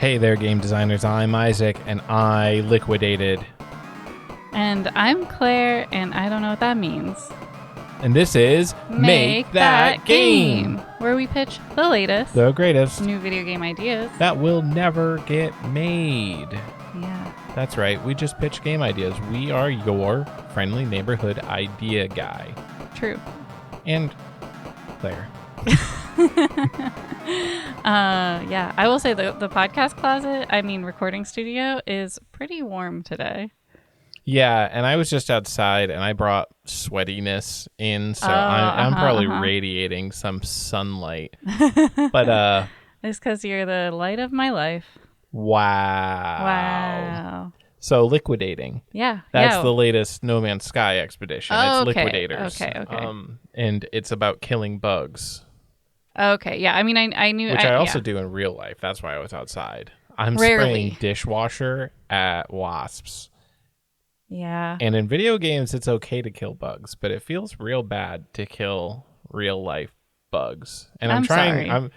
Hey there, game designers. I'm Isaac, and I liquidated. And I'm Claire, and I don't know what that means. And this is Make That Game, where we pitch the latest, the greatest new video game ideas that will never get made. Yeah. That's right. We just pitch game ideas. We are your friendly neighborhood idea guy. True. And Claire. Yeah, I will say the podcast closet, recording studio, is pretty warm today. Yeah, and I was just outside, and I brought sweatiness in, so I'm probably radiating some sunlight. But it's because you're the light of my life. Wow. So liquidating. Yeah. That's the latest No Man's Sky expedition. Oh, it's okay. Liquidators. Okay. And it's about killing bugs. Okay. Yeah. I knew. Which I also do in real life. That's why I was outside. I'm Rarely. spraying dishwasher at wasps. Yeah. And in video games, it's okay to kill bugs, but it feels real bad to kill real life bugs. And I'm trying. Sorry.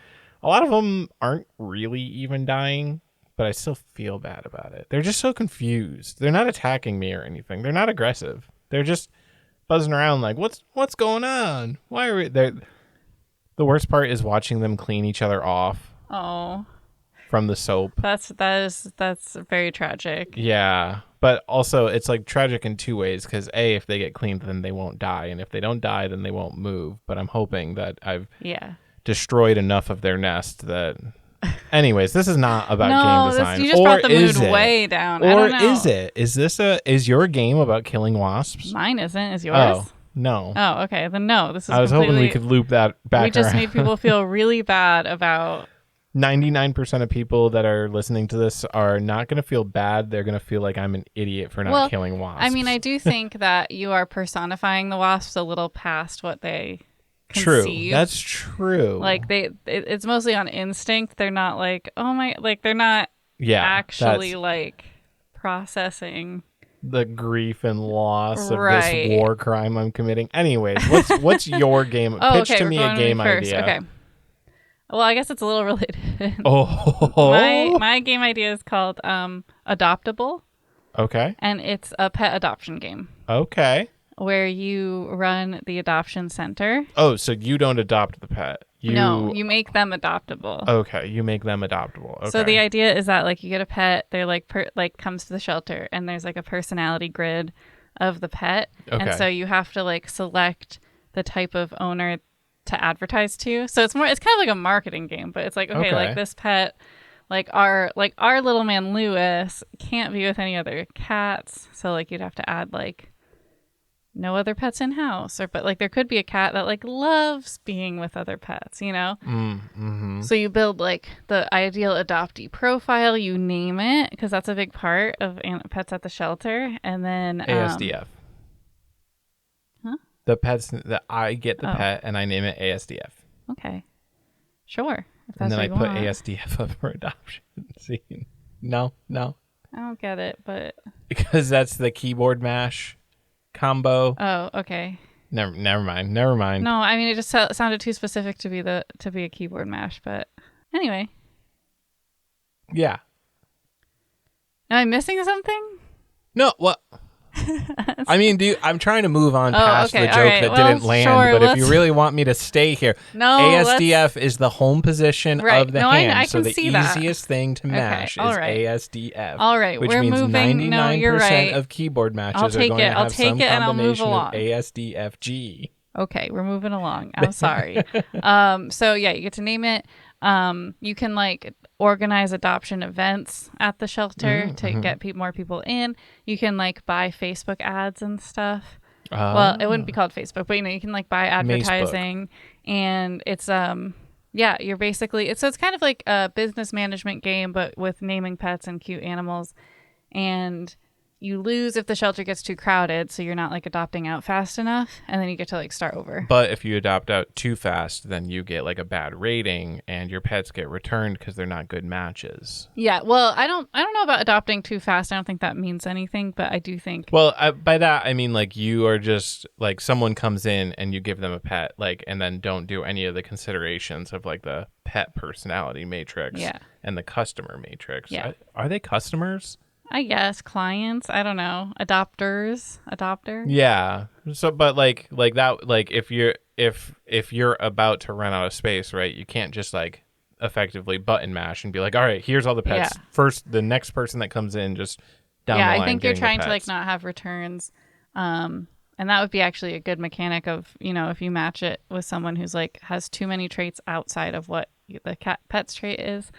A lot of them aren't really even dying, but I still feel bad about it. They're just so confused. They're not attacking me or anything. They're not aggressive. They're just buzzing around like, what's going on? Why are we there? The worst part is watching them clean each other off. Oh. From the soap. That's very tragic. Yeah. But also it's like tragic in two ways, because A, if they get cleaned, then they won't die. And if they don't die, then they won't move. But I'm hoping that I've destroyed enough of their nest that... Anyways, this is not about game design. You just brought the mood way down. I don't know. Is it? Is your game about killing wasps? Mine isn't. Is yours? Oh, no. Oh, okay. Then no. This is I was hoping we could loop that back. We just made people feel really bad about... 99% of people that are listening to this are not going to feel bad. They're going to feel like I'm an idiot for not killing wasps. I do think that you are personifying the wasps a little past what they conceive. True. That's true. Like it's mostly on instinct. They're not like, they're not actually like processing the grief and loss of this war crime I'm committing. Anyways, what's your game? Pitch to me a game idea. Okay. Well, I guess it's a little related. Oh. My game idea is called Adoptable. Okay. And it's a pet adoption game. Okay. Where you run the adoption center. Oh, so you don't adopt the pet. No, you make them adoptable. Okay, you make them adoptable. Okay. So the idea is that like you get a pet, they're like comes to the shelter, and there's like a personality grid of the pet. Okay. And so you have to like select the type of owner to advertise to. So it's kind of like a marketing game, but it's like, okay, like this pet, like our little man Lewis can't be with any other cats. So like you'd have to add like no other pets in house, but like there could be a cat that like loves being with other pets, you know? Mm-hmm. So you build like the ideal adoptee profile, you name it, because that's a big part of pets at the shelter. And then ASDF. The pets that I get the pet and I name it ASDF. Okay. Sure. And then I put ASDF up for adoption. See? No. I don't get it, but because that's the keyboard mash combo. Oh, okay. Never mind. No, it just sounded too specific to be a keyboard mash, but anyway. Yeah. Am I missing something? No, what? I'm trying to move on past the joke that didn't land, sure, but if you really want me to stay here, ASDF is the home position of the hand, I so can the see easiest thing to mash is ASDF. All right, which we're means moving. 99% of keyboard matches are going to have some combination of ASDFG. Okay, we're moving along. I'm sorry. So yeah, you get to name it. You can like organize adoption events at the shelter to get more people in. You can like buy Facebook ads and stuff. Well, it wouldn't be called Facebook, but you can like buy advertising, and it's you're basically it's kind of like a business management game, but with naming pets and cute animals. And you lose if the shelter gets too crowded, so you're not like adopting out fast enough, and then you get to like start over. But if you adopt out too fast, then you get like a bad rating and your pets get returned because they're not good matches. Yeah, well, I don't know about adopting too fast. I don't think that means anything, but I do think. Well, by that I mean like you are just like someone comes in and you give them a pet, like, and then don't do any of the considerations of like the pet personality matrix. Yeah. and the customer matrix. Yeah. Are they customers? I guess clients. I don't know. Adopter. Yeah. So, but like that, like if you're about to run out of space, right? You can't just like effectively button mash and be like, all right, here's all the pets. Yeah. First, the next person that comes in, just down the Yeah, line. I think you're getting the trying to like pets. not have returns. And that would be actually a good mechanic of, if you match it with someone who's like has too many traits outside of what the pet's trait is,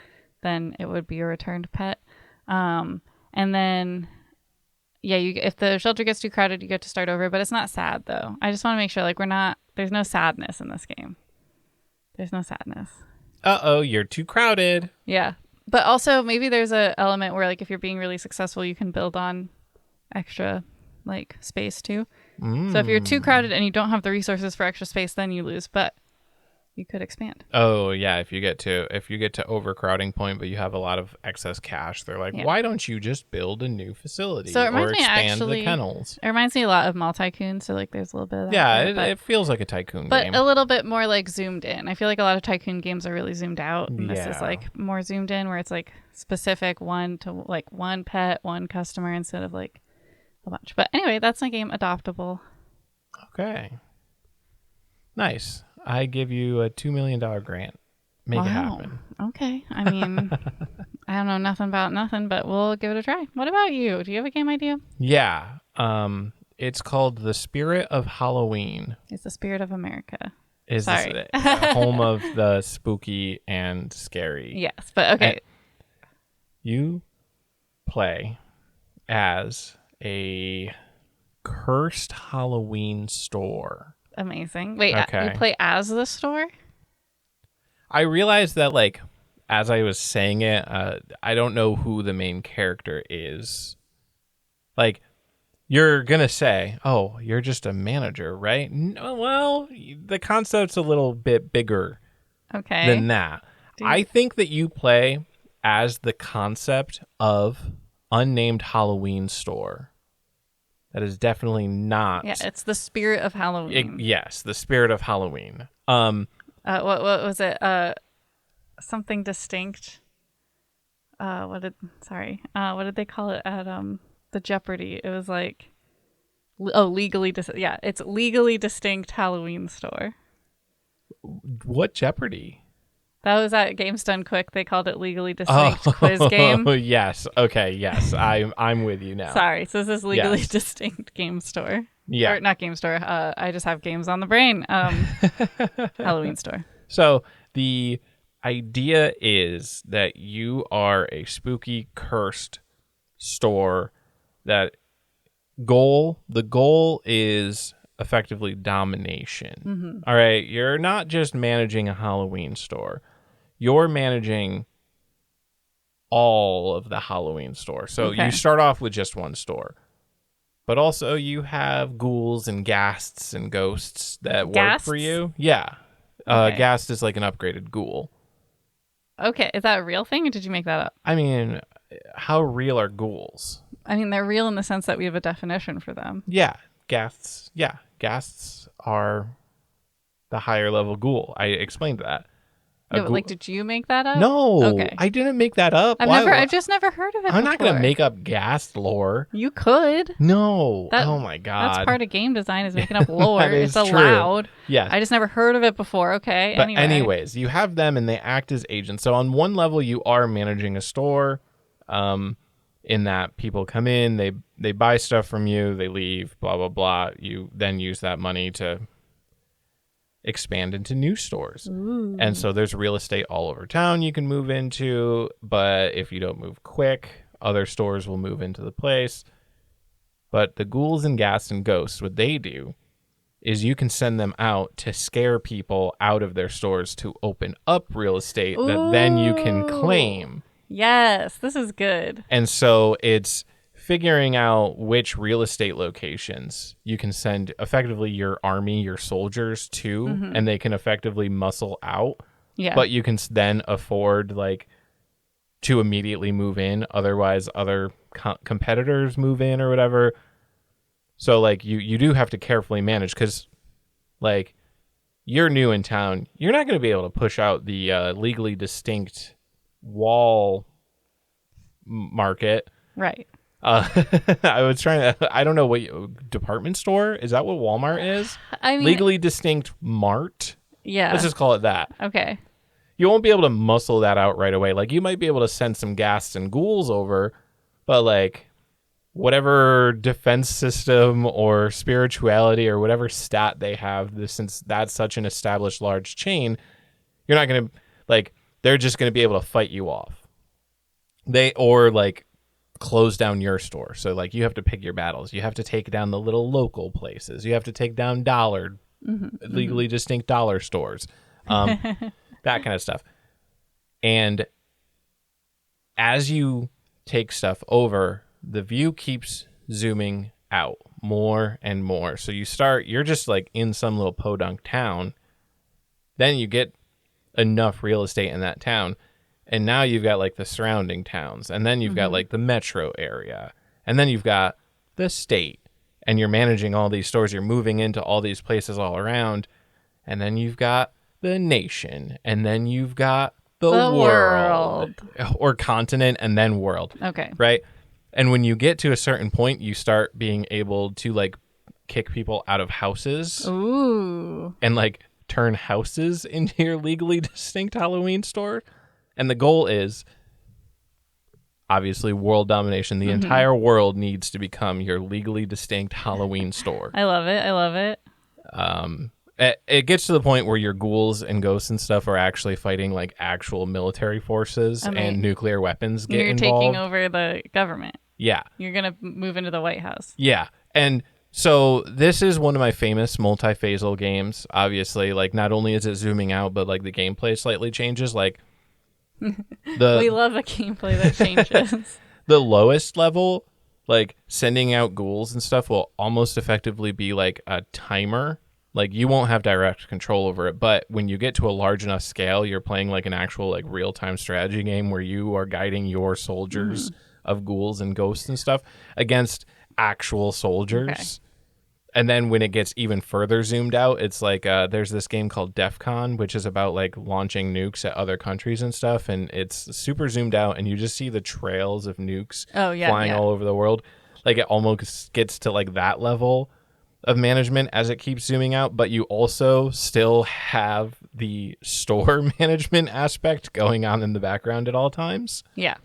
then it would be a returned pet. And then, yeah, if the shelter gets too crowded, you get to start over. But it's not sad though. I just want to make sure like there's no sadness in this game. There's no sadness. You're too crowded. Yeah. But also maybe there's a element where like if you're being really successful, you can build on extra like space too. So if you're too crowded and you don't have the resources for extra space, then you lose, but you could expand. Oh yeah, if you get to overcrowding point, but you have a lot of excess cash, they're like, why don't you just build a new facility So it or reminds me expand the kennels? It reminds me a lot of Mall-Tycoon, so like there's a little bit of that. Yeah, there, it feels like a tycoon but game. a little bit more like zoomed in. I feel like a lot of Tycoon games are really zoomed out, and this is like more zoomed in, where it's like specific one pet, one customer instead of like a bunch. But anyway, that's my game, Adoptable. Okay. Nice. I give you a $2 million grant. Make it happen. Okay. I mean, I don't know nothing about nothing, but we'll give it a try. What about you? Do you have a game idea? Yeah. It's called The Spirit of Halloween. It's the Spirit of America. Is Sorry. this home of the spooky and scary? Yes, but okay. And you play as a cursed Halloween store. Amazing. Wait, Okay. you play as the store? I realized that, like, as I was saying it, I don't know who the main character is. Like, you're going to say, oh, you're just a manager, right? No, well, the concept's a little bit bigger than that. I think that you play as the concept of unnamed Halloween store. That is definitely not. Yeah, it's the Spirit of Halloween. Yes, the Spirit of Halloween. What was it? Something distinct. What did they call it at the Jeopardy? It was like, legally it's legally distinct Halloween store. What Jeopardy? That was at Games Done Quick. They called it legally distinct quiz game. Oh yes, okay, yes, I'm with you now. Sorry, so this is legally distinct game store. Yeah, or not game store. I just have games on the brain. Halloween store. So the idea is that you are a spooky, cursed store. The goal is effectively domination. Mm-hmm. All right, you're not just managing a Halloween store. You're managing all of the Halloween store. So you start off with just one store. But also you have ghouls and ghasts and ghosts that work for you. Yeah. Ghast is like an upgraded ghoul. Okay. Is that a real thing or did you make that up? I mean, how real are ghouls? I mean, they're real in the sense that we have a definition for them. Yeah. Ghasts. Yeah. Ghasts are the higher level ghoul. I explained that. Yeah, but did you make that up? No, okay. I didn't make that up. I've just never heard of it. I'm not going to make up ghast lore. You could. No. Oh my god. That's part of game design is making up lore. It's allowed. Yeah. I just never heard of it before. Okay. But anyways, you have them and they act as agents. So on one level, you are managing a store. In that people come in, they buy stuff from you, they leave, blah blah blah. You then use that money to expand into new stores. Ooh. And so there's real estate all over town you can move into, but if you don't move quick, other stores will move into the place. But the ghouls and ghasts and ghosts, what they do is you can send them out to scare people out of their stores to open up real estate that then you can claim. Yes, this is good. And so it's figuring out which real estate locations you can send effectively your army, your soldiers to, and they can effectively muscle out. Yeah. But you can then afford to immediately move in. Otherwise, other competitors move in or whatever. So you do have to carefully manage because you're new in town. You're not going to be able to push out the legally distinct wall market. Right. I was trying to, I don't know what department store, is that what Walmart is? I mean, Legally distinct mart. yeah. Let's just call it that. Okay. You won't be able to muscle that out right away. Like, you might be able to send some ghasts and ghouls over, but like whatever defense system or spirituality or whatever stat they have, since that's such an established large chain, you're not going to, like, they're just going to be able to fight you off. Or like close down your store. So like you have to pick your battles. You have to take down the little local places. You have to take down legally distinct dollar stores. That kind of stuff. And as you take stuff over, the view keeps zooming out more and more. So you're just like in some little podunk town. Then you get enough real estate in that town. And now you've got like the surrounding towns. And then you've got like the metro area. And then you've got the state. And you're managing all these stores. You're moving into all these places all around. And then you've got the nation, and then you've got the world or continent, and then world. Okay. Right. And when you get to a certain point, you start being able to like kick people out of houses. Ooh. And like turn houses into your legally distinct Halloween store. And the goal is obviously world domination. The entire world needs to become your legally distinct Halloween store. I love it. I love it. It gets to the point where your ghouls and ghosts and stuff are actually fighting like actual military forces, and nuclear weapons get involved. You're taking over the government. Yeah. You're going to move into the White House. Yeah. And so this is one of my famous multi-phasal games. Obviously, like not only is it zooming out, but like the gameplay slightly changes. Like we love a gameplay that changes. The lowest level, like sending out ghouls and stuff, will almost effectively be like a timer. Like you won't have direct control over it, but when you get to a large enough scale, you're playing like an actual like real-time strategy game where you are guiding your soldiers of ghouls and ghosts and stuff against actual soldiers. Okay. And then when it gets even further zoomed out, it's like there's this game called DEF CON, which is about like launching nukes at other countries and stuff, and it's super zoomed out, and you just see the trails of nukes flying all over the world. Like it almost gets to like that level of management as it keeps zooming out, but you also still have the store management aspect going on in the background at all times. Yeah.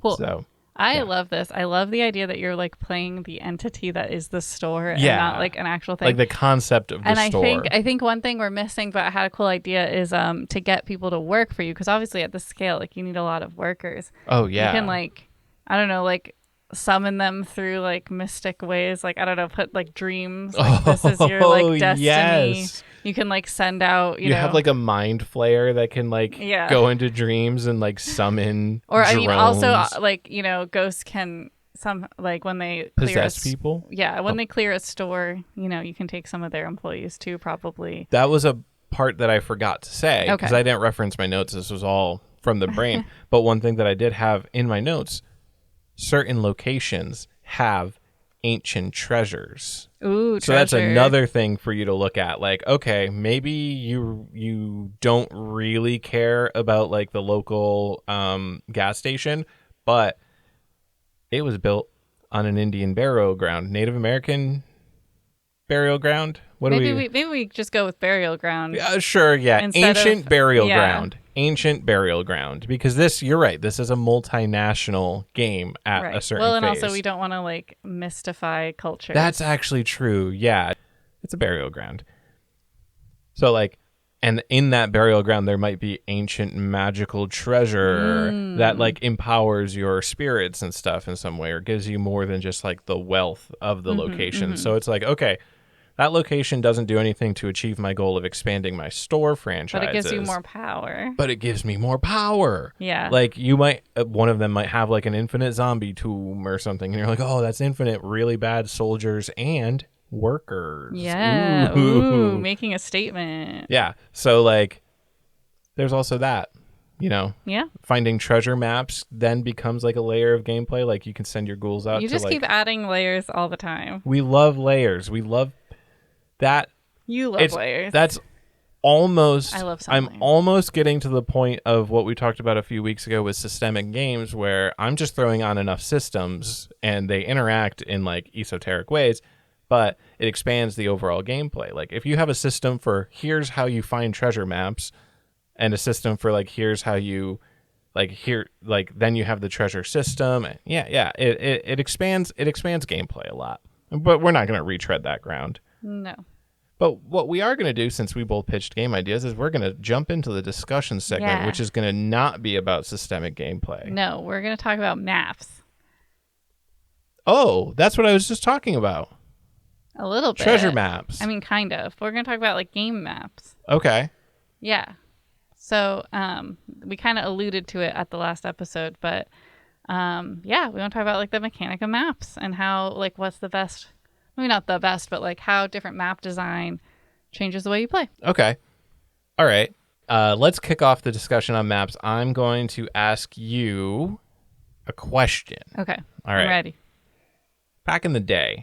Cool. So I love this. I love the idea that you're like playing the entity that is the store and not like an actual thing. Like the concept of the store. And I think one thing we're missing, but I had a cool idea, is to get people to work for you, because obviously at this scale, like you need a lot of workers. Oh yeah. You can like, I don't know, like summon them through like mystic ways, like I don't know, put like dreams, like this is your like destiny. Yes. You can like send out you know, have like a mind flayer that can like go into dreams and like summon or drones. I mean also like you know, ghosts can like when they possess people. When they clear a store, you know, you can take some of their employees too, probably. That was a part that I forgot to say because I didn't reference my notes. This was all from the brain. But one thing that I did have in my notes, certain locations have ancient treasures. Ooh, so that's another thing for you to look at. Like, okay, maybe you don't really care about like the local gas station, but it was built on an Indian burial ground, Native American burial ground. Maybe we just go with burial ground. Sure, yeah. Ancient burial ground. Ancient burial ground. Because you're right, this is a multinational game at a certain phase. Well, and also we don't want to like mystify culture. That's actually true, yeah. It's a burial ground. So like, and in that burial ground there might be ancient magical treasure that like empowers your spirits and stuff in some way, or gives you more than just like the wealth of the location. So it's like, okay, that location doesn't do anything to achieve my goal of expanding my store franchises. But it gives you more power. But it gives me more power. Yeah. Like you might, one of them might have like an infinite zombie tomb or something. And you're like, oh, that's infinite really bad soldiers and workers. Yeah. Ooh, making a statement. Yeah. So like, there's also that, you know. Yeah. Finding treasure maps then becomes like a layer of gameplay. Like you can send your ghouls out. You just keep adding layers all the time. We love layers. We love that. You love layers. That's almost I love I'm Sunland. almost getting to the point of what we talked about a few weeks ago with systemic games, where I'm just throwing on enough systems and they interact in like esoteric ways, but it expands the overall gameplay. Like if you have a system for here's how you find treasure maps, and a system for like here's how you like here like then you have the treasure system. It expands gameplay a lot. But we're not going to retread that ground. No. But what we are going to do, since we both pitched game ideas, is we're going to jump into the discussion segment, Yeah. which is going to not be about systemic gameplay. No, we're going to talk about maps. Oh, that's what I was just talking about. A little bit. Treasure maps. I mean, kind of. We're going to talk about like game maps. Okay. Yeah. So we kind of alluded to it at the last episode, but yeah, we want to talk about like the mechanic of maps and how like what's the best, maybe not the best, but like how different map design changes the way you play. Okay. All right. Let's kick off the discussion on maps. I'm going to ask you a question. Okay. All right. I'm ready. Back in the day,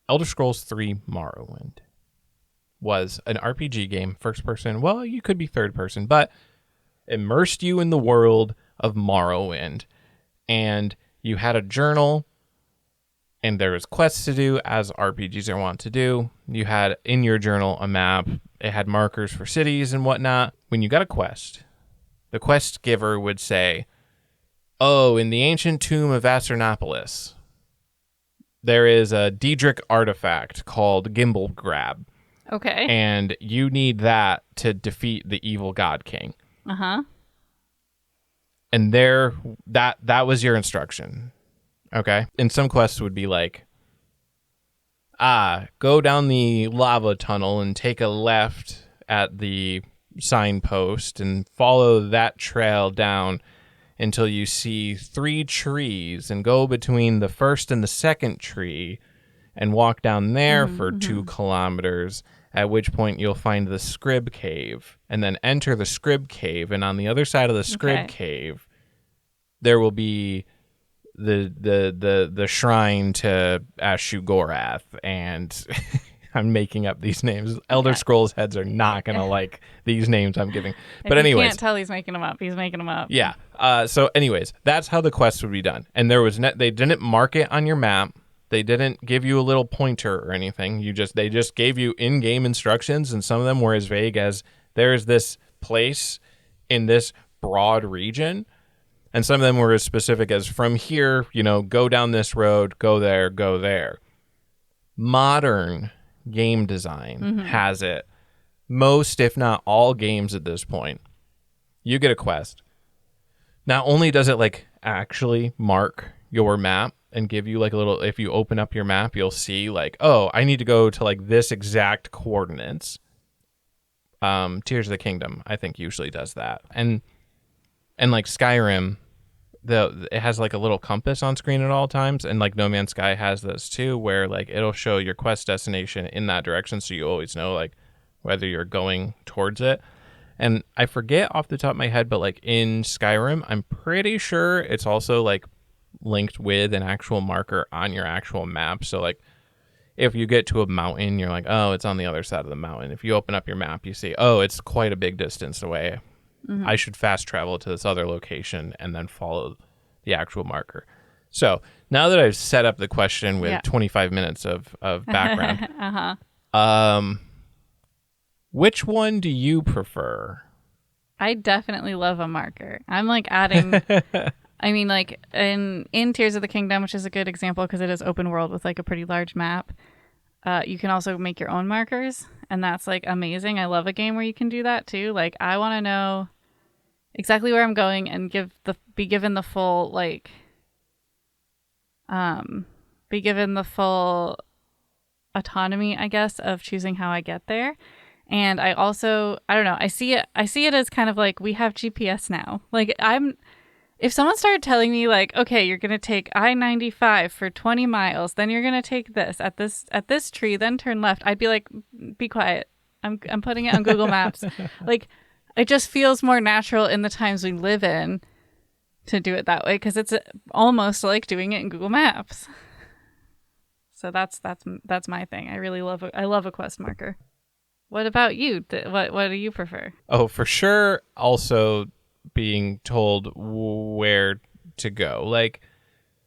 Elder Scrolls 3 Morrowind was an RPG game, first person. Well, you could be third person, but immersed you in the world of Morrowind. And you had a journal, and there was quests to do, as RPGs are wont to do. You had in your journal a map. It had markers for cities and whatnot. When you got a quest, the quest giver would say, oh, in the ancient tomb of Acernopolis, there is a diegetic artifact called Gimbal Grab. Okay. And you need that to defeat the evil God King. Uh-huh. And there, that was your instruction. Okay? And some quests would be like, go down the lava tunnel and take a left at the signpost and follow that trail down until you see 3 trees and go between the first and the second tree and walk down there for 2 kilometers, at which point you'll find the Scrib Cave, and then enter the Scrib Cave, and on the other side of the Scrib Cave, there will be the shrine to Ashu-Gorath, and I'm making up these names. Elder Scrolls heads are not going to like these names I'm giving. But anyways. You can't tell he's making them up. He's making them up. Yeah. So anyways, that's how the quest would be done. And there was they didn't mark it on your map. They didn't give you a little pointer or anything. They just gave you in-game instructions, and some of them were as vague as there's this place in this broad region. And some of them were as specific as from here, go down this road, go there, go there. Modern game design has it. Most, if not all games at this point, you get a quest. Not only does it like actually mark your map and give you like a little, if you open up your map, you'll see like, oh, I need to go to like this exact coordinates. Tears of the Kingdom, I think, usually does that. And like Skyrim, it has like a little compass on screen at all times, and like No Man's Sky has this too, where like it'll show your quest destination in that direction, so you always know like whether you're going towards it. And I forget off the top of my head, but like in Skyrim, I'm pretty sure it's also like linked with an actual marker on your actual map. So like if you get to a mountain, you're like, oh, it's on the other side of the mountain. If you open up your map, you see, oh, it's quite a big distance away. I should fast travel to this other location and then follow the actual marker. So now that I've set up the question with 25 minutes of background, which one do you prefer? I definitely love a marker. I'm like adding, I mean, like in Tears of the Kingdom, which is a good example because it is open world with like a pretty large map. You can also make your own markers, and that's like amazing. I love a game where you can do that too. Like I want to know exactly where I'm going and be given the full autonomy, I guess, of choosing how I get there. And I also, I don't know, I see it as kind of like we have GPS now. Like if someone started telling me like, okay, you're going to take I-95 for 20 miles, then you're going to take this at this tree, then turn left, I'd be like, be quiet. I'm putting it on Google Maps. Like, it just feels more natural in the times we live in to do it that way, because it's almost like doing it in Google Maps. So that's my thing. I love a quest marker. What about you? What do you prefer? Oh, for sure. Also being told where to go. Like,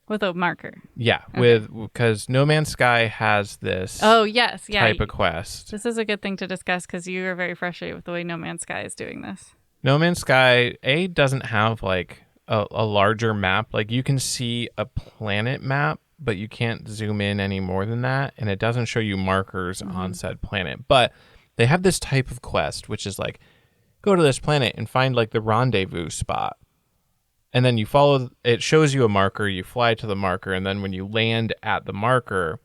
With a marker. yeah, Okay. because No Man's Sky has this Oh, yes. Yeah. type of quest. This is a good thing to discuss because you are very frustrated with the way No Man's Sky is doing this. No Man's Sky, doesn't have like a larger map. Like, you can see a planet map, but you can't zoom in any more than that. And it doesn't show you markers on said planet. But they have this type of quest, which is like, go to this planet and find like the rendezvous spot. And then you follow, it shows you a marker, you fly to the marker, and then when you land at the marker,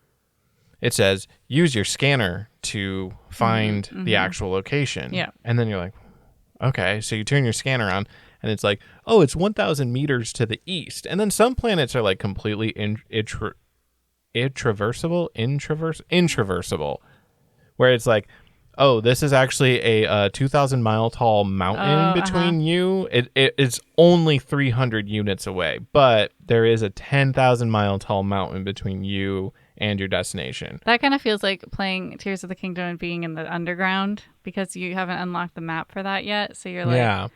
it says, use your scanner to find the actual location. Yeah. And then you're like, okay. So you turn your scanner on, and it's like, oh, it's 1,000 meters to the east. And then some planets are like completely intraversable, where it's like, oh, this is actually a 2,000 mile tall mountain between you. It's only 300 units away, but there is a 10,000 mile tall mountain between you and your destination. That kind of feels like playing Tears of the Kingdom and being in the underground because you haven't unlocked the map for that yet. So you're like, Yeah.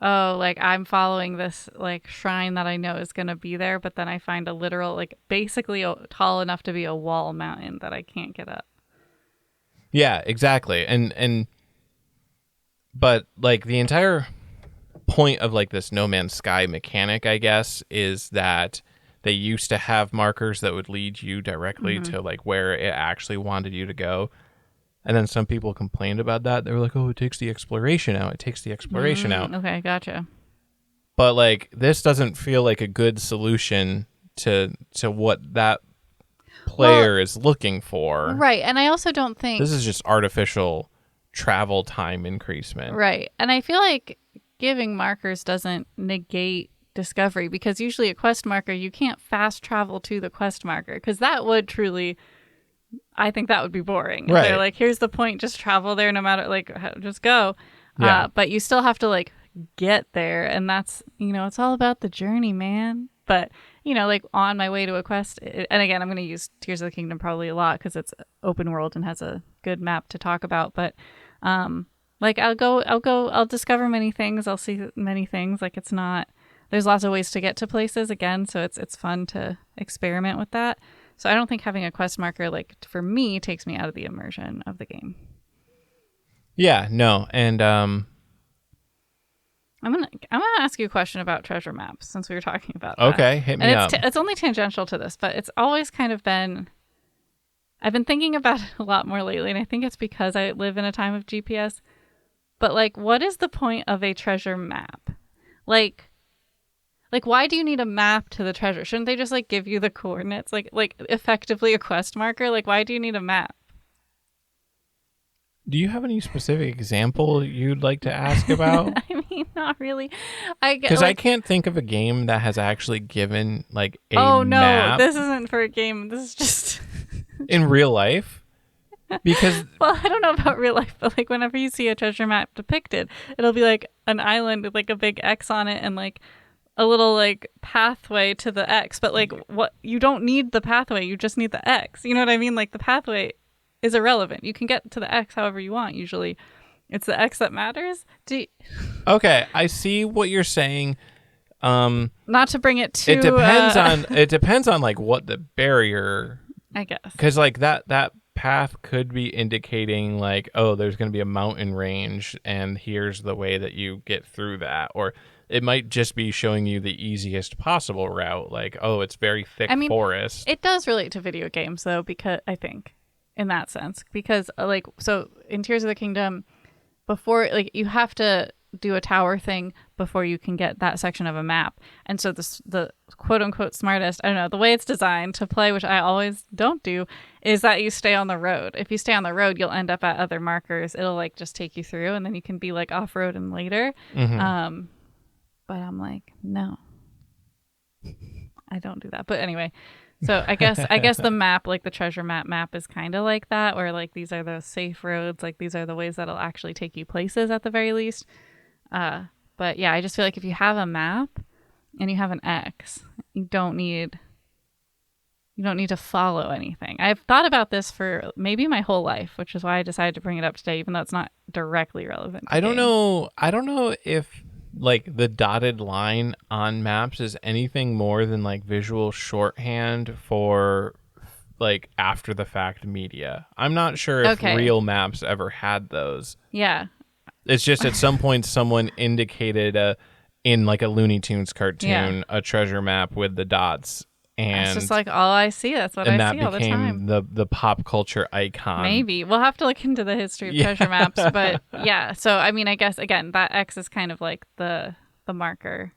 oh, like I'm following this like shrine that I know is going to be there, but then I find a literal, like basically tall enough to be a wall mountain that I can't get up. Yeah, exactly. But like the entire point of like this No Man's Sky mechanic, I guess, is that they used to have markers that would lead you directly to like where it actually wanted you to go. And then some people complained about that. They were like, oh, it takes the exploration out. It takes the exploration out. Okay, gotcha. But like this doesn't feel like a good solution to what that player is looking for. Right. And I also don't think This is just artificial travel time increasement. Right. And I feel like giving markers doesn't negate discovery because usually a quest marker, you can't fast travel to the quest marker because that would truly, I think that would be boring. Right. They're like, here's the point, just travel there no matter, like, just go. Yeah. But you still have to like get there. And that's, it's all about the journey, man. But, like on my way to a quest, and again, I'm going to use Tears of the Kingdom probably a lot because it's open world and has a good map to talk about. But like I'll discover many things. I'll see many things. Like there's lots of ways to get to places again. So it's fun to experiment with that. So I don't think having a quest marker, like for me, takes me out of the immersion of the game. Yeah, no. And I'm gonna ask you a question about treasure maps since we were talking about that. Okay, hit me up. It's only tangential to this, but it's always kind of been. I've been thinking about it a lot more lately, and I think it's because I live in a time of GPS. But like, what is the point of a treasure map? Like why do you need a map to the treasure? Shouldn't they just like give you the coordinates, like effectively a quest marker? Like, why do you need a map? Do you have any specific example you'd like to ask about? I mean, not really. Because I can't think of a game that has actually given like a no, map this isn't for a game. This is just in real life. Because well, I don't know about real life, but like whenever you see a treasure map depicted, it'll be like an island with like a big X on it and like a little like pathway to the X. But like what you don't need the pathway, you just need the X. You know what I mean? Like the pathway is irrelevant. You can get to the X however you want. Usually it's the X that matters. Okay, I see what you're saying. Not to bring it to it depends on like what the barrier, I guess. Because like that path could be indicating like, oh, there's going to be a mountain range and here's the way that you get through that. Or it might just be showing you the easiest possible route. Like, oh, it's very thick forest. It does relate to video games though, because I think in that sense, because like, so in Tears of the Kingdom, before like you have to do a tower thing before you can get that section of a map. And so the quote unquote smartest, I don't know, the way it's designed to play, which I always don't do, is that you stay on the road. If you stay on the road, you'll end up at other markers. It'll like just take you through and then you can be like off road and later. Mm-hmm. But I'm like, no, I don't do that. But anyway, so I guess the map, like the treasure map is kind of like that, where like these are the safe roads, like these are the ways that'll actually take you places at the very least. But yeah, I just feel like if you have a map and you have an X, you don't need You don't need to follow anything. I've thought about this for maybe my whole life, which is why I decided to bring it up today, even though it's not directly relevant to I don't games. know. I don't know if like the dotted line on maps is anything more than like visual shorthand for like after the fact media. I'm not sure if real maps ever had those. Yeah. It's just at some point someone indicated in like a Looney Tunes cartoon a treasure map with the dots. And it's just like all I see. That's what I see all the time. And that became the pop culture icon. Maybe. We'll have to look into the history of treasure maps. But yeah, so I mean, I guess, again, that X is kind of like the marker.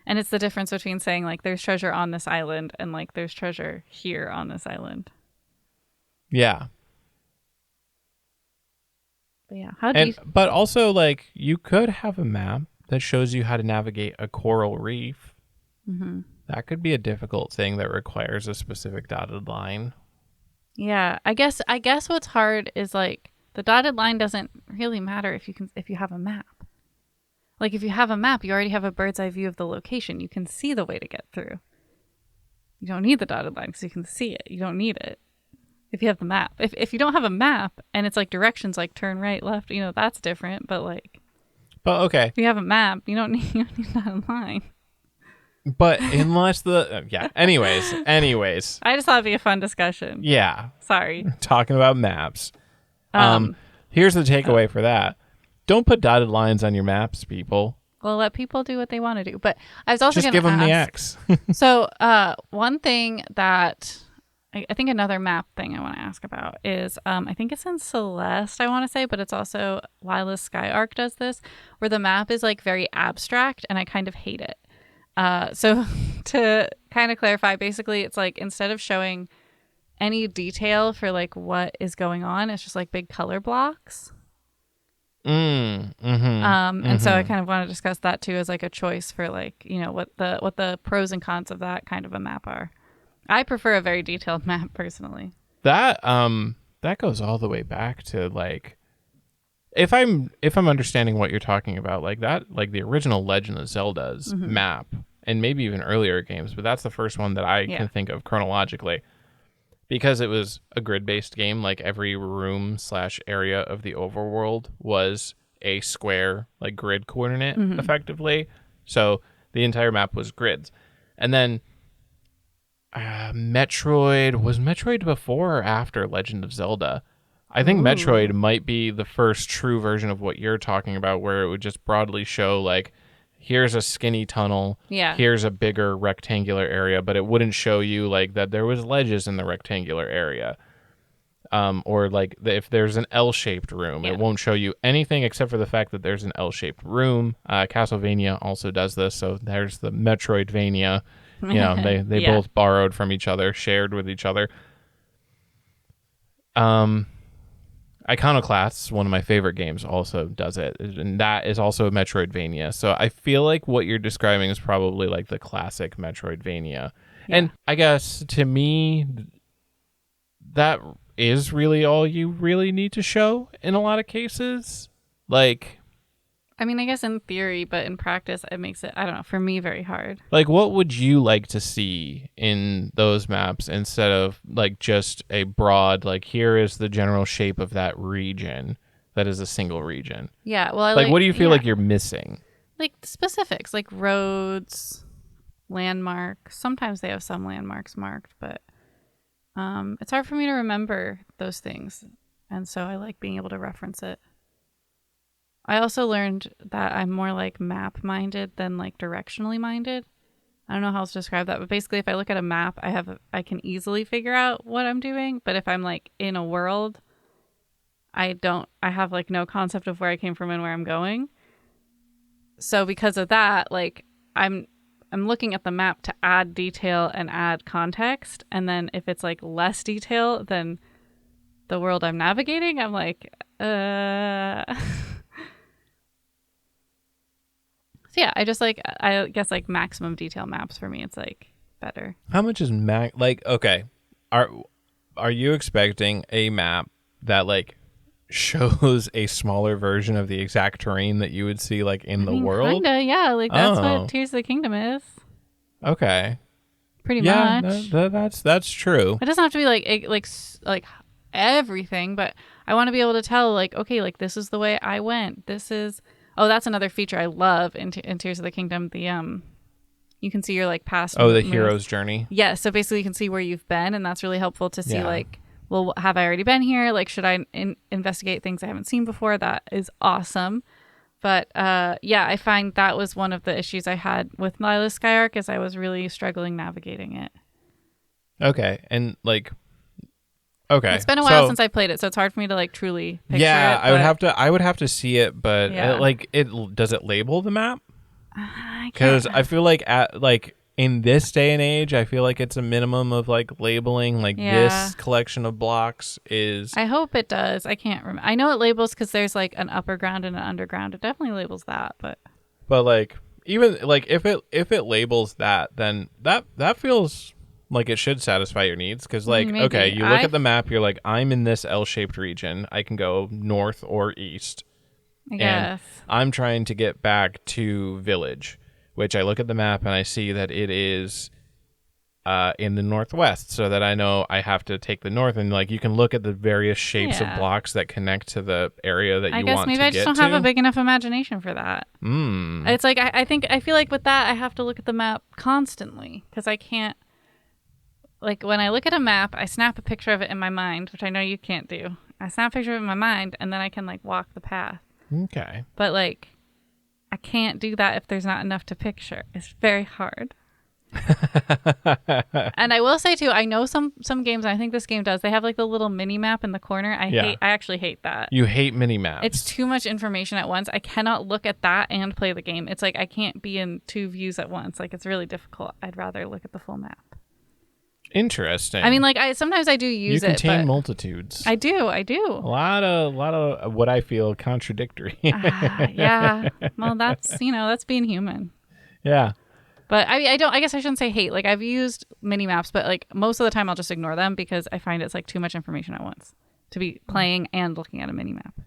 And it's the difference between saying like there's treasure on this island and like there's treasure here on this island. Yeah. But yeah. But also like you could have a map that shows you how to navigate a coral reef. Mm-hmm. That could be a difficult thing that requires a specific dotted line. Yeah, I guess what's hard is like the dotted line doesn't really matter if you have a map. Like if you have a map, you already have a bird's eye view of the location. You can see the way to get through. You don't need the dotted line because you can see it. You don't need it if you have the map. If you don't have a map and it's like directions like turn right, left, that's different. But okay, if you have a map, you don't need that line. But unless anyways. I just thought it'd be a fun discussion. Yeah. Sorry. Talking about maps. Here's the takeaway for that. Don't put dotted lines on your maps, people. Well, let people do what they want to do. But I was also just give them the X. So one thing that I think another map thing I want to ask about is I think it's in Celeste, I want to say, but it's also Lila's Sky Arc does this, where the map is like very abstract and I kind of hate it. So to kind of clarify, basically it's like instead of showing any detail for like what is going on, it's just like big color blocks. And so I kind of want to discuss that too as like a choice for like, what the pros and cons of that kind of a map are. I prefer a very detailed map personally. That goes all the way back to like if I'm understanding what you're talking about, like that, like the original Legend of Zelda's map, and maybe even earlier games, but that's the first one that I can think of chronologically, because it was a grid-based game. Like every room / area of the overworld was a square, like grid coordinate, effectively. So the entire map was grids, and then was Metroid before or after Legend of Zelda? I think Metroid might be the first true version of what you're talking about, where it would just broadly show like, here's a skinny tunnel, here's a bigger rectangular area, but it wouldn't show you like that there was ledges in the rectangular area. Or like if there's an L-shaped room, it won't show you anything except for the fact that there's an L-shaped room. Castlevania also does this, so there's the Metroidvania. They both borrowed from each other, shared with each other. Iconoclast, one of my favorite games, also does it, and that is also a Metroidvania. So I feel like what you're describing is probably like the classic Metroidvania. And I guess to me, that is really all you really need to show in a lot of cases. Like, I mean, I guess in theory, but in practice, it makes it, I don't know, for me, very hard. Like, what would you like to see in those maps instead of like just a broad, like, here is the general shape of that region that is a single region? Yeah, well, what do you feel like you're missing? Like specifics, like roads, landmarks. Sometimes they have some landmarks marked, but it's hard for me to remember those things. And so I like being able to reference it. I also learned that I'm more like map minded than like directionally minded. I don't know how else to describe that, but basically if I look at a map, I can easily figure out what I'm doing. But if I'm like in a world, I have like no concept of where I came from and where I'm going. So because of that, like I'm looking at the map to add detail and add context. And then if it's like less detail than the world I'm navigating, I'm like, So yeah, I guess like maximum detail maps for me, it's like better. How much is okay, are you expecting a map that like shows a smaller version of the exact terrain that you would see like in the world? Kinda, yeah, like that's what Tears of the Kingdom is. Okay. pretty Yeah, much. that's true. It doesn't have to be like everything, but I want to be able to tell like, okay, like this is the way I went. This is that's another feature I love in Tears of the Kingdom. The you can see your like past. Oh, the hero's journey. Yeah, so basically you can see where you've been, and that's really helpful to see Yeah. like, well, have I already been here? Like, should I investigate things I haven't seen before? That is awesome. But yeah, I find that was one of the issues I had with Lila's Skyark, is I was really struggling navigating it. Okay, and like, okay, It's been a while since I played it, so it's hard for me to like truly picture yeah, it. I would have to see it, but Yeah. does it label the map? I Because can't. I feel like in this day and age, I feel like it's a minimum of like labeling, like Yeah. this collection of blocks is. I hope it does. I can't remember. I know it labels because there's like an upper ground and an underground. It definitely labels that, but But even if it labels that, then that feels like it should satisfy your needs. Because Maybe. okay, you look at the map, you're like, I'm in this L-shaped region. I can go north or east. I And guess. I'm trying to get back to Village, which I look at the map and I see that it is in the northwest, so that I know I have to take the north. And like you can look at the various shapes of blocks that connect to the area that you want to get to. I guess maybe I just don't have a big enough imagination for that. It's like I feel like with that I have to look at the map constantly, because I can't. Like when I look at a map, I snap a picture of it in my mind, which I know you can't do. I snap a picture of it in my mind, and then I can like walk the path. Okay. But like, I can't do that if there's not enough to picture. It's very hard. And I will say too, I know some games, and I think this game does, they have like the little mini map in the corner. I actually hate that. You hate mini maps. It's too much information at once. I cannot look at that and play the game. It's like I can't be in two views at once. Like it's really difficult. I'd rather look at the full map. Interesting. I mean, like sometimes I do use you it. contain But multitudes. I do. A lot of what I feel contradictory. Yeah. Well, that's being human. Yeah. But I guess I shouldn't say hate. Like I've used mini maps, but like most of the time I'll just ignore them because I find it's like too much information at once to be playing and looking at a mini map.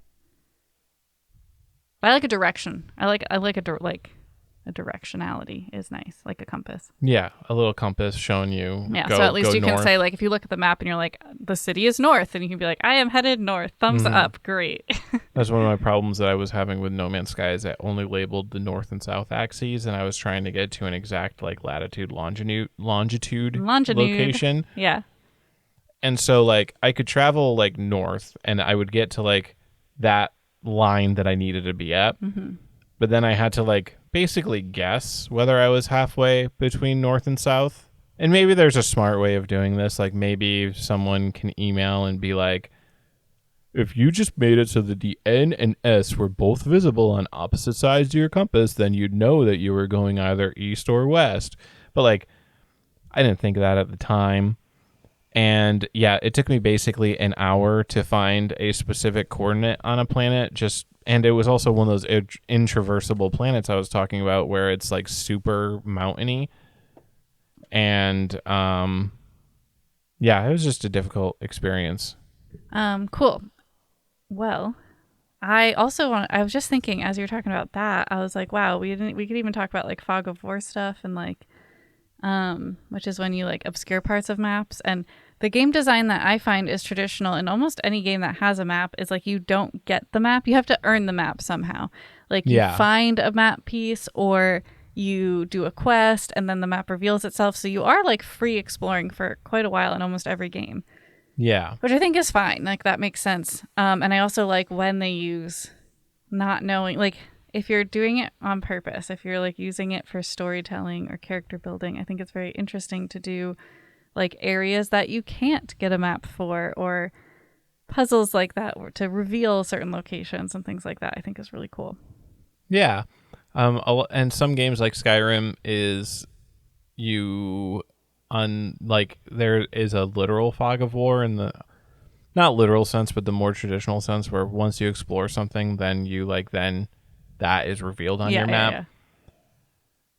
But I like a direction. I like a directionality is nice, like a compass. Yeah, a little compass showing you. Yeah, so at least you can say, like, if you look at the map and you're like, the city is north, and you can be like, I am headed north. Thumbs up. Great. That's one of my problems that I was having with No Man's Sky, is that only labeled the north and south axes, and I was trying to get to an exact like latitude, longitude location. Yeah. And so like I could travel like north, and I would get to like that line that I needed to be at. Mm-hmm. But then I had to like basically guess whether I was halfway between north and south. And maybe there's a smart way of doing this. Like maybe someone can email and be like, if you just made it so that the N and S were both visible on opposite sides of your compass, then you'd know that you were going either east or west. But like, I didn't think of that at the time. And yeah, it took me basically an hour to find a specific coordinate on a planet. And it was also one of those intraversable planets I was talking about, where it's like super mountainy. And yeah, it was just a difficult experience. Cool. Well, I was just thinking as you were talking about that, I was like, wow, we could even talk about like fog of war stuff, and like which is when you like obscure parts of maps. And the game design that I find is traditional in almost any game that has a map is like, you don't get the map. You have to earn the map somehow. Like you find a map piece, or you do a quest, and then the map reveals itself. So you are like free exploring for quite a while in almost every game. Yeah. Which I think is fine. Like that makes sense. And I also like when they use not knowing, like if you're doing it on purpose, if you're like using it for storytelling or character building, I think it's very interesting to do like areas that you can't get a map for, or puzzles like that, or to reveal certain locations and things like that. I think is really cool. Yeah. And some games like Skyrim is like there is a literal fog of war in the not literal sense, but the more traditional sense, where once you explore something, then then that is revealed on your map. Yeah.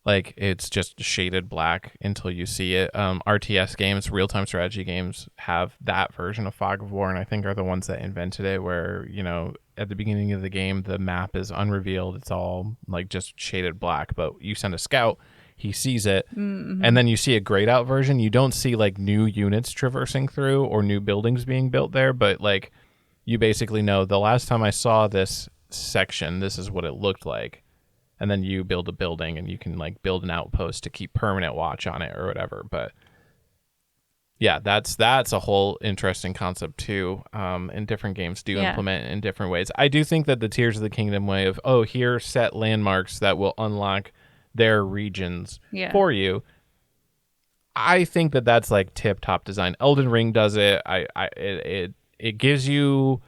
Like it's just shaded black until you see it. RTS games, real-time strategy games, have that version of fog of war, and I think are the ones that invented it, where, at the beginning of the game, the map is unrevealed. It's all like just shaded black, but you send a scout, he sees it. Mm-hmm. And then you see a grayed out version. You don't see like new units traversing through or new buildings being built there, but like you basically know the last time I saw this section, this is what it looked like. And then you build a building and you can like build an outpost to keep permanent watch on it or whatever. But yeah, that's a whole interesting concept too. And different games do implement it in different ways. I do think that the Tears of the Kingdom way of, here set landmarks that will unlock their regions for you. I think that that's like tip top design. Elden Ring does it. It gives you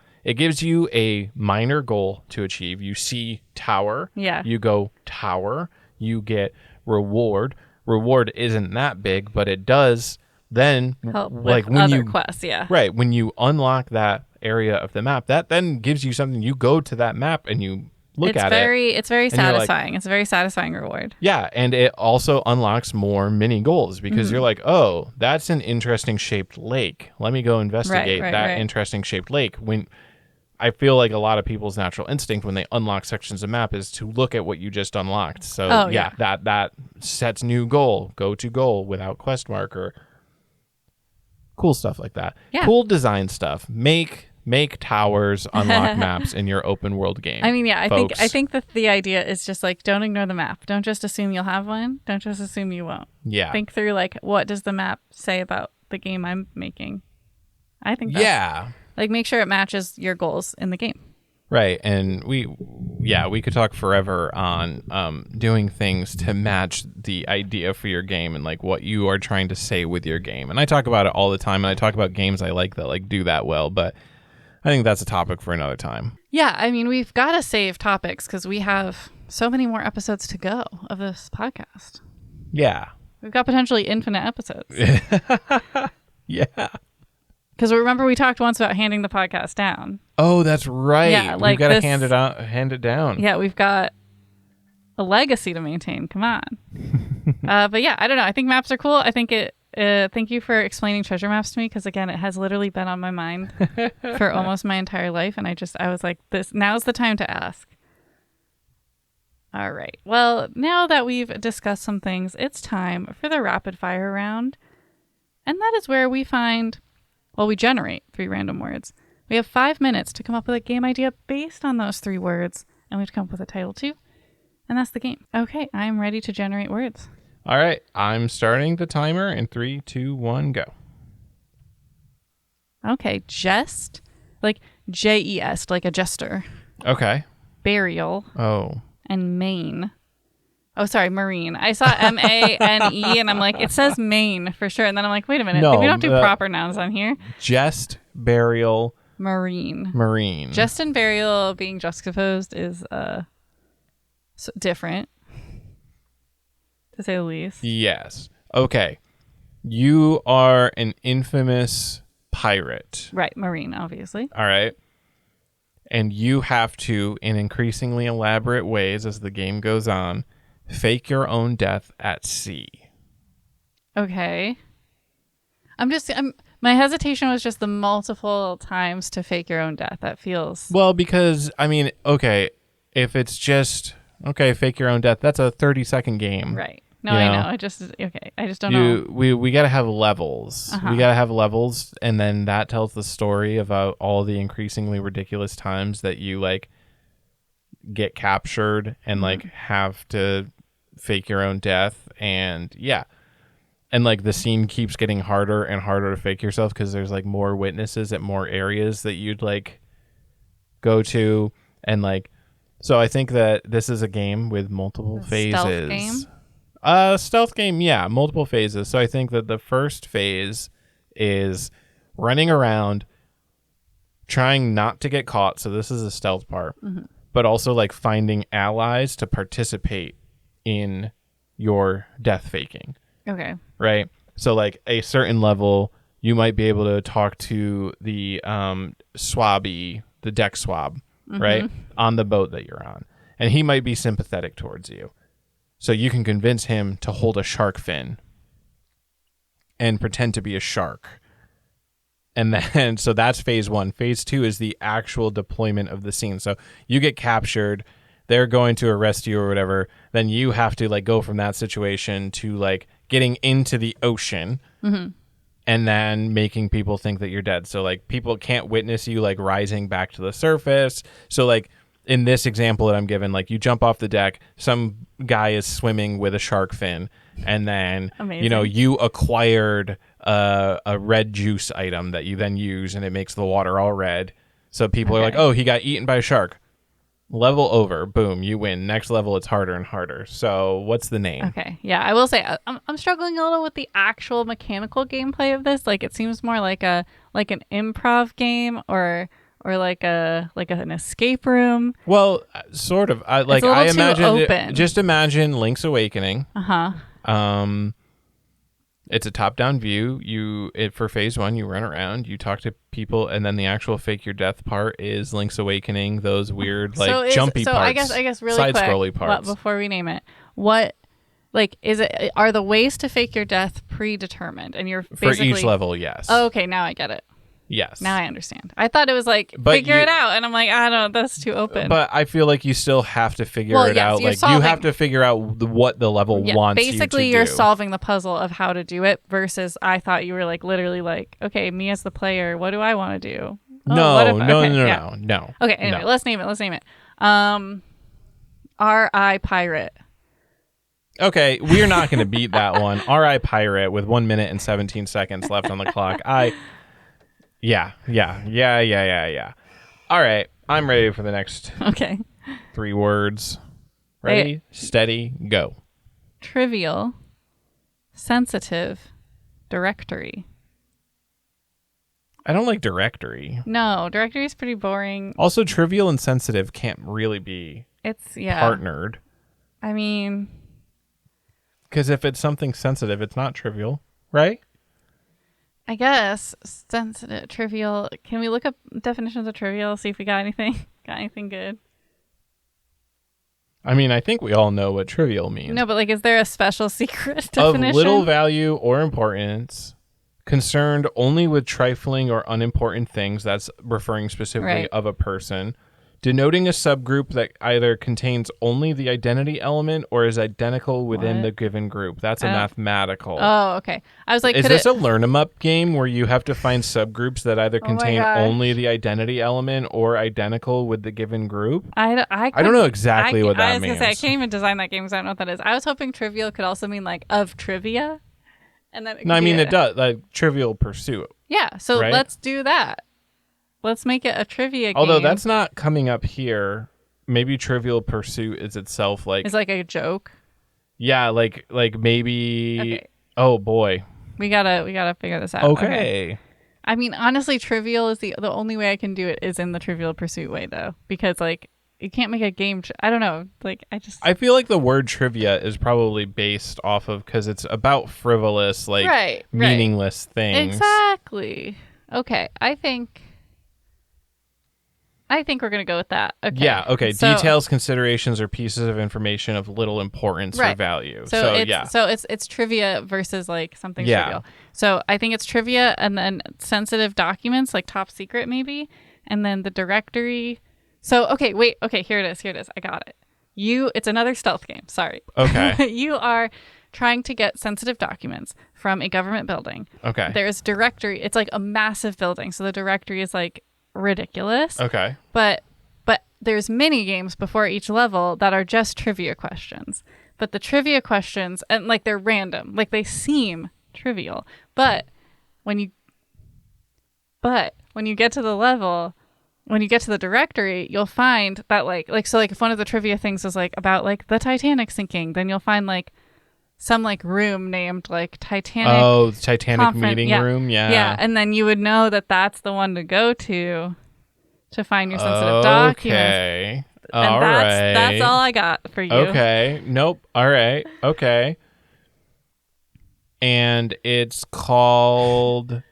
a minor goal to achieve. You see tower. Yeah. You go tower. You get reward. Reward isn't that big, but it does then help like with when other you quests. Yeah. Right. When you unlock that area of the map, that then gives you something. You go to that map and you look at it. It's very satisfying. It's a very satisfying reward. Yeah, and it also unlocks more mini goals because you're like, oh, that's an interesting shaped lake. Let me go investigate that interesting shaped lake. When I feel like a lot of people's natural instinct when they unlock sections of map is to look at what you just unlocked. So that sets new goal, go to goal without quest marker. Cool stuff like that. Yeah. Cool design stuff. Make towers, unlock maps in your open world game. I mean, yeah, folks. I think that the idea is just like, don't ignore the map. Don't just assume you'll have one. Don't just assume you won't. Yeah. Think through like, what does the map say about the game I'm making? I think that's, like, make sure it matches your goals in the game. Right. And we could talk forever on doing things to match the idea for your game and like what you are trying to say with your game. And I talk about it all the time, and I talk about games I like that like do that well, but I think that's a topic for another time. Yeah, I mean, we've got to save topics because we have so many more episodes to go of this podcast. Yeah. We've got potentially infinite episodes. Yeah. Because remember, we talked once about handing the podcast down. Oh, that's right. Yeah, like we've got to hand it down. Yeah, we've got a legacy to maintain. Come on. But yeah, I don't know. I think maps are cool. I think thank you for explaining treasure maps to me, because again, it has literally been on my mind for almost my entire life, and I was like, now's the time to ask. All right. Well, now that we've discussed some things, it's time for the rapid fire round, and that is where we generate 3 random words. We have 5 minutes to come up with a game idea based on those 3 words, and we have to come up with a title too, and that's the game. Okay, I'm ready to generate words. All right, I'm starting the timer in 3, 2, 1, go. Okay, jest, like J-E-S, like a jester. Okay. Burial. Oh. And main. Oh, sorry, marine. I saw M-A-N-E, and I'm like, it says main for sure. And then I'm like, wait a minute, we don't do proper nouns on here. Jest, burial, marine. Jest and burial being juxtaposed is different, to say the least. Yes. Okay. You are an infamous pirate. Right, marine, obviously. All right. And you have to, in increasingly elaborate ways as the game goes on, fake your own death at sea. Okay. My hesitation was just the multiple times to fake your own death. That feels... Well, because, I mean, okay, if it's just, fake your own death, that's a 30-second game. Right. No, I know. I just don't know. We got to have levels. Uh-huh. We got to have levels, and then that tells the story about all the increasingly ridiculous times that you, like, get captured and, like, have to fake your own death. And, yeah. And, like, the scene keeps getting harder and harder to fake yourself because there's, like, more witnesses at more areas that you'd, like, go to. And, like, so I think that this is a game with multiple phases. Stealth game? Stealth game, yeah, multiple phases. So I think that the first phase is running around, trying not to get caught. So this is the stealth part, but also like finding allies to participate in your death faking. Okay. Right. So like a certain level, you might be able to talk to the swabby, the deck swab, right, on the boat that you're on, and he might be sympathetic towards you. So you can convince him to hold a shark fin and pretend to be a shark. And then, so that's phase 1. Phase 2 is the actual deployment of the scene. So you get captured. they're going to arrest you or whatever, then you have to like go from that situation to like getting into the ocean and then making people think that you're dead. So like people can't witness you like rising back to the surface. So like in this example that I'm given, like you jump off the deck, some guy is swimming with a shark fin, and then you acquired a red juice item that you then use, and it makes the water all red. So people are like, oh, he got eaten by a shark. Level over, boom, you win. Next level, it's harder and harder. So what's the name? Okay, yeah, I will say I'm struggling a little with the actual mechanical gameplay of this. Like it seems more like an improv game or like an escape room. Well, sort of. I imagine just imagine Link's Awakening. It's a top-down view. For phase 1, you run around, you talk to people, and then the actual fake your death part is Link's Awakening. Those weird jumpy parts. I guess really side-scrolly quick, parts. Before we name it, what is it? Are the ways to fake your death predetermined? And you're basically for each level, yes. Oh, okay, now I get it. Yes. Now I understand. I thought it was like figure it out, and I'm like, I don't know, that's too open. But I feel like you still have to figure it out. Like you have to figure out what the level wants you to do. Basically, you're solving the puzzle of how to do it. Versus, I thought you were like literally like, okay, me as the player, what do I want to do? No. Okay, anyway, let's name it. R.I. Pirate. Okay, we're not going to beat that one. R.I. Pirate with 1 minute and 17 seconds left on the clock. Yeah. All right, I'm ready for the next 3 words. Ready, steady, go. Trivial, sensitive, directory. I don't like directory. No, directory is pretty boring. Also, trivial and sensitive can't really be partnered. I mean, because if it's something sensitive, it's not trivial, right? I guess sensitive, trivial. Can we look up definitions of trivial? See if we got anything. Got anything good? I mean, I think we all know what trivial means. No, but like, is there a special secret definition? Of little value or importance, concerned only with trifling or unimportant things. That's referring specifically of a person. Denoting a subgroup that either contains only the identity element or is identical within the given group. That's a mathematical. Oh, okay. I was like, is this a learn 'em up game where you have to find subgroups that either contain only the identity element or identical with the given group? I don't know exactly what that means. I was gonna say, I can't even design that game because I don't know what that is. I was hoping trivial could also mean like of trivia, and then it does, like Trivial Pursuit. Yeah, so let's do that. Let's make it a trivia game. Although that's not coming up here. Maybe Trivial Pursuit is itself like... It's like a joke? Yeah, like maybe... Okay. Oh, boy. We gotta figure this out. Okay. I mean, honestly, trivial is the only way I can do it is in the Trivial Pursuit way, though. Because, like, you can't make a game... I don't know. Like, I feel like the word trivia is probably based off of... Because it's about frivolous, like, meaningless things. Exactly. Okay, I think we're going to go with that. Okay. Yeah, okay. So, details, considerations, or pieces of information of little importance or value. So it's trivia versus like something trivial. So I think it's trivia, and then sensitive documents, like top secret maybe, and then the directory. So, okay, wait. Okay, here it is. I got it. It's another stealth game. Sorry. Okay. You are trying to get sensitive documents from a government building. Okay. There's directory. It's like a massive building. So the directory is like ridiculous. Okay. But there's mini games before each level that are just trivia questions. But the trivia questions, and like they're random, like they seem trivial. But when you get to the level, when you get to the directory, you'll find that like if one of the trivia things is like about like the Titanic sinking, then you'll find like some like room named like Titanic. Oh, Titanic meeting room. Yeah. Yeah. And then you would know that that's the one to go to find your sensitive documents. Okay. And that's all I got for you. Okay. Nope. All right. Okay. And it's called...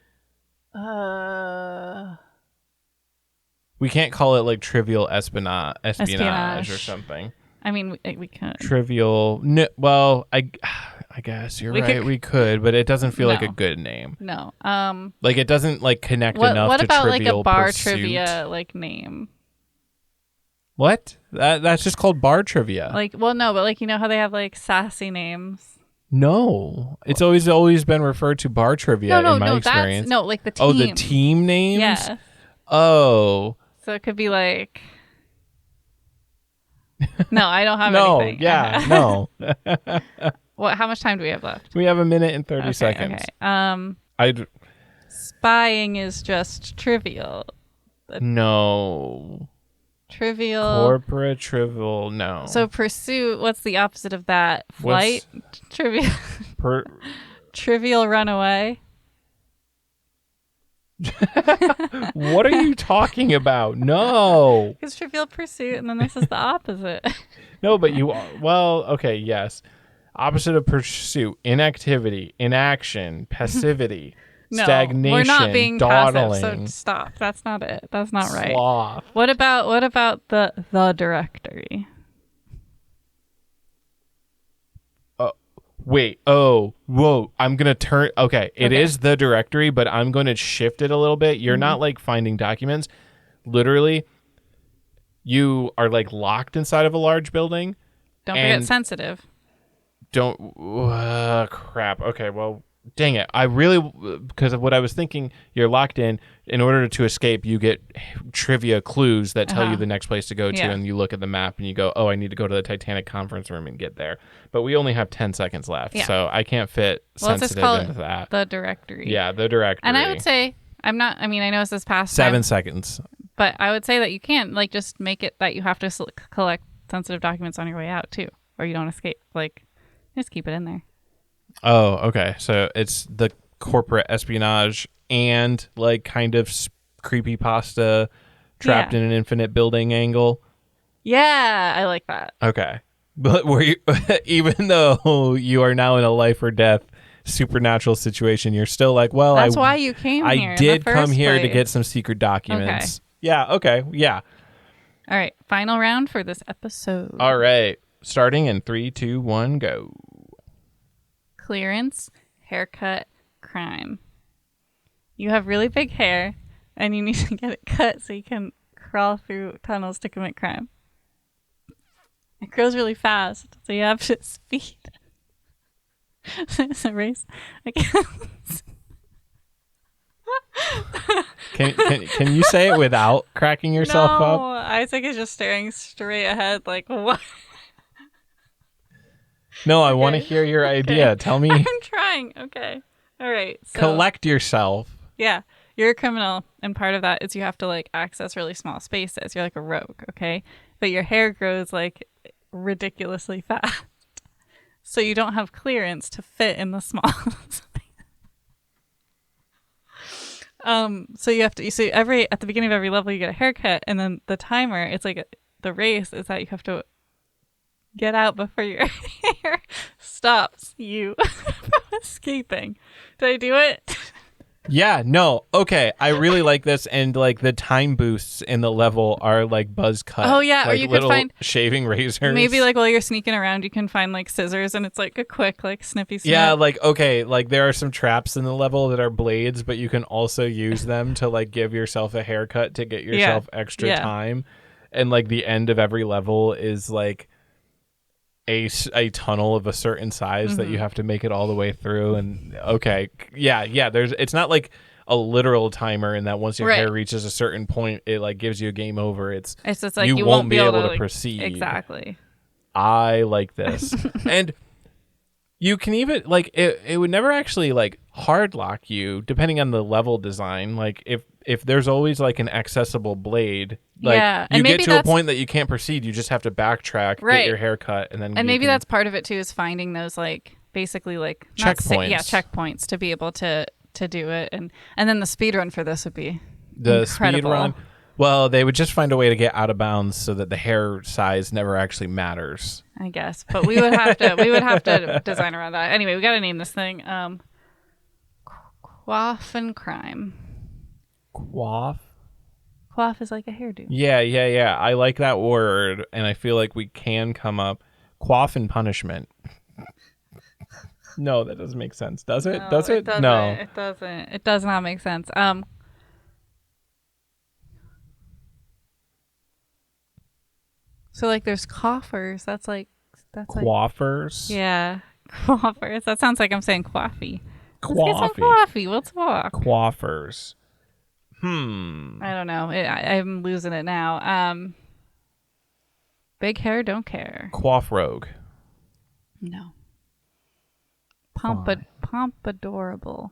We can't call it like trivial espionage or something. I mean, we could. Trivial. No, well, I guess you're right. We could, but it doesn't feel like a good name. No. Like it doesn't like connect enough to Trivial Pursuit. What about like a bar trivia like name? What? That's just called bar trivia. Like, well, no, but like, you know how they have like sassy names? No, it's always been referred to bar trivia in my experience. No, like the team. Oh, the team names? Yeah. Oh. So it could be like... No, I don't have no, anything. Yeah, no. What? How much time do we have left? We have 1 minute and 30 seconds. Okay. Spying is just trivial. No. Trivial. Corporate trivial, no. So pursuit, what's the opposite of that? Flight? Trivial. Trivial runaway. What are you talking about? No. It's trivial pursuit, and then this is the opposite. No, but you are. Well, okay, yes. Opposite of pursuit, inactivity, inaction, passivity, No, stagnation, we're not being dawdling. passive, so stop. That's not it. That's not right. Sloth. What about the directory? Wait. Oh, whoa. I'm going to turn. Okay. It Okay. is the directory, but I'm going to shift it a little bit. You're not like finding documents. Literally, you are like locked inside of a large building. Don't forget sensitive. Crap. Okay. Well, dang it. Because of what I was thinking, you're locked in. In order to escape, you get trivia clues that tell you the next place to go to, and you look at the map and you go, oh, I need to go to the Titanic conference room and get there. But we only have 10 seconds left, so I can't fit sensitive into that. The directory. Yeah, the directory. And I would say, I know it's this past 7 seconds. But I would say that you can't, like, just make it that you have to collect sensitive documents on your way out, too, or you don't escape. Like, just keep it in there. Oh, okay. So it's the corporate espionage and like kind of creepypasta trapped in an infinite building angle. Yeah, I like that. Okay. But were you, even though you are now in a life or death supernatural situation, you're still like, well, that's why you came here. I did come here to get some secret documents. Okay. Yeah, okay. Yeah. All right. Final round for this episode. All right. Starting in 3, 2, 1, go. Clearance, haircut, crime. You have really big hair, and you need to get it cut so you can crawl through tunnels to commit crime. It grows really fast, so you have to speed. It's a race. Can you say it without cracking yourself up? No, Isaac is just staring straight ahead like, what? No, I want to hear your idea. Tell me. I'm trying. Okay. All right. So, collect yourself. Yeah. You're a criminal, and part of that is you have to like access really small spaces. You're like a rogue, okay? But your hair grows like ridiculously fast. So you don't have clearance to fit in the small space. So you have to at the beginning of every level you get a haircut, and then the timer, it's like the race is that you have to get out before your hair stops you from escaping. Did I do it? Yeah, no. Okay, I really like this, and like the time boosts in the level are like buzz cut. Oh yeah, like or you could find shaving razors. Maybe like while you're sneaking around, you can find like scissors, and it's like a quick like snippy snip. Yeah, like okay, like there are some traps in the level that are blades, but you can also use them to like give yourself a haircut to get yourself extra time. And like the end of every level is like a tunnel of a certain size that you have to make it all the way through. And okay, yeah, it's not like a literal timer in that once your hair reaches a certain point, it like gives you a game over. It's just like you won't be able to like, proceed. Exactly. I like this. And you can even like it would never actually like hard lock you depending on the level design. Like if there's always like an accessible blade, like you get to a point that you can't proceed, you just have to backtrack, get your hair cut, and then maybe that's part of it too, is finding those like basically like checkpoints. Checkpoints to be able to do it, and then the speed run for this would be the incredible. Speed run. Well, they would just find a way to get out of bounds so that the hair size never actually matters, I guess. But we would have to design around that. Anyway, we got to name this thing Quaff and Crime. Quaff? Quaff is like a hairdo. Yeah. I like that word, and I feel like we can come up. Quaff and punishment. No, that doesn't make sense. Does it? No, does it? No. It doesn't. It does not make sense. So like there's coffers. That's like Quaffers. Yeah. Coffers. That sounds like I'm saying coffee. Let's get some Coffee. coffee. We'll talk. Quaffers. I don't know. I'm losing it now. Big hair, don't care. Quaff rogue. No. Pompadorable.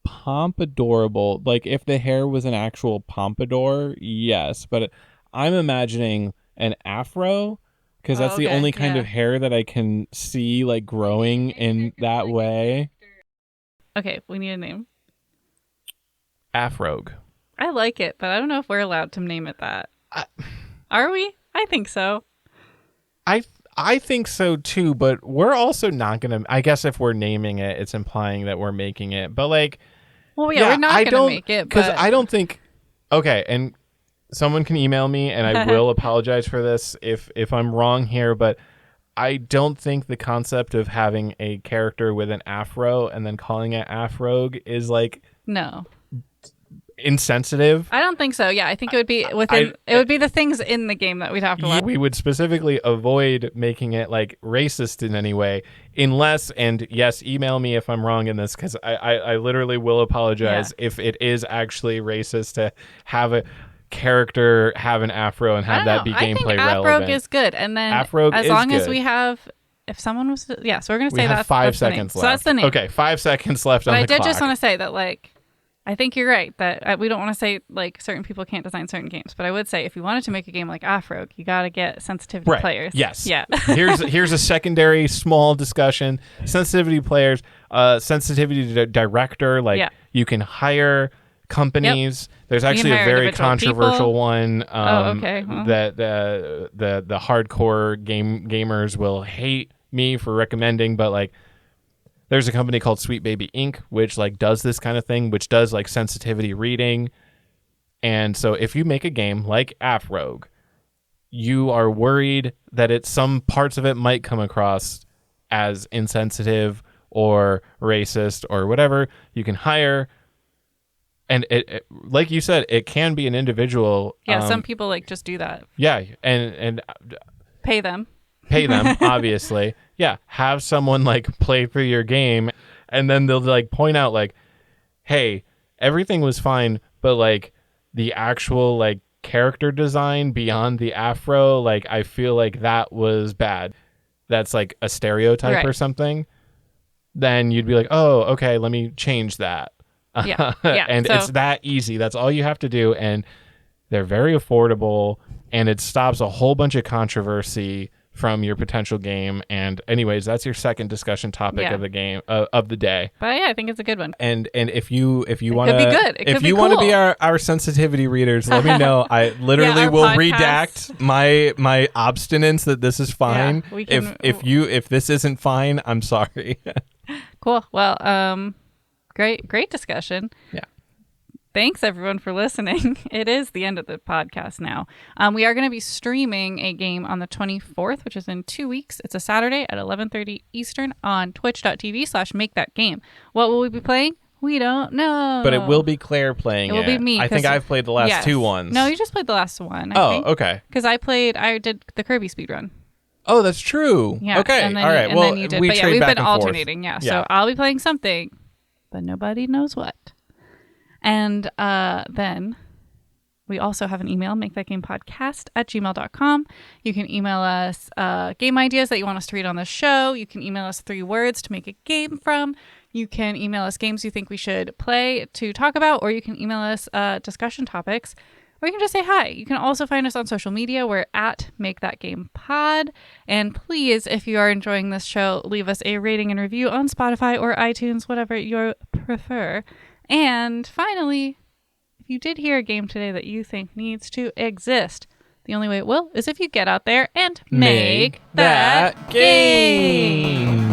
Pompadorable. Like if the hair was an actual pompadour, yes. But I'm imagining an afro because that's the only kind of hair that I can see like growing in that way. Okay, we need a name. Afrogue. I like it, but I don't know if we're allowed to name it that. Are we? I think so. I think so too, but we're also not gonna. I guess if we're naming it, it's implying that we're making it. But like, well, yeah, we're not gonna make it because I don't think. Okay, and someone can email me, and I will apologize for this if I'm wrong here, but I don't think the concept of having a character with an afro and then calling it Afrogue is like insensitive. I don't think so. Yeah, I think it would be it would be the things in the game that we'd have to watch. We would specifically avoid making it like racist in any way, unless, and yes, email me if I'm wrong in this, because I literally will apologize if it is actually racist to have a character have an afro and have that be gameplay relevant. I think Afrogue is good, and then Afrogue as long as we have. If someone was so we're gonna say that's 5 seconds left. So that's the name. Okay, 5 seconds left on the clock. But I did just want to say that like. I think you're right that we don't want to say like certain people can't design certain games, but I would say if you wanted to make a game like Afrogue, you got to get sensitivity players. Yes. Yeah. Here's a secondary small discussion. Sensitivity players, sensitivity to director. Like you can hire companies. Yep. There's actually a very controversial one that the hardcore gamers will hate me for recommending, but like. There's a company called Sweet Baby Inc., which like does this kind of thing, which does like sensitivity reading. And so if you make a game like Afrogue, you are worried that some parts of it might come across as insensitive or racist or whatever. You can hire, and it like you said, it can be an individual. Yeah, some people like just do that. Yeah, and pay them, obviously. Yeah, have someone like play through your game, and then they'll like point out like, hey, everything was fine, but like the actual like character design beyond the afro, like I feel like that was bad. That's like a stereotype or something. Then you'd be like, oh, okay, let me change that. Yeah. And it's that easy. That's all you have to do, and they're very affordable, and it stops a whole bunch of controversy from your potential game. And anyways, that's your second discussion topic of the game of the day. But yeah, I think it's a good one. And if you want to be good. If you want to be our sensitivity readers, let me know. I literally will redact my obstinance that this is fine. Yeah, if this isn't fine, I'm sorry. Cool. Well, great discussion. Yeah. Thanks, everyone, for listening. It is the end of the podcast now. We are going to be streaming a game on the 24th, which is in 2 weeks. It's a Saturday at 11:30 Eastern on twitch.tv/makethatgame. What will we be playing? We don't know. But it will be Claire playing it. It will be me. I think I've played the last two ones. No, you just played the last one. I think. Okay. Because I did the Kirby speedrun. Oh, that's true. Yeah. Okay. And then all right. And then you did. But yeah, we've been alternating. Yeah. So I'll be playing something, but nobody knows what. And then we also have an email, makethatgamepodcast@gmail.com. You can email us game ideas that you want us to read on the show. You can email us 3 words to make a game from. You can email us games you think we should play to talk about, or you can email us discussion topics, or you can just say hi. You can also find us on social media. We're at MakeThatGamePod. And please, if you are enjoying this show, leave us a rating and review on Spotify or iTunes, whatever you prefer. And finally, if you did hear a game today that you think needs to exist, the only way it will is if you get out there and make that game.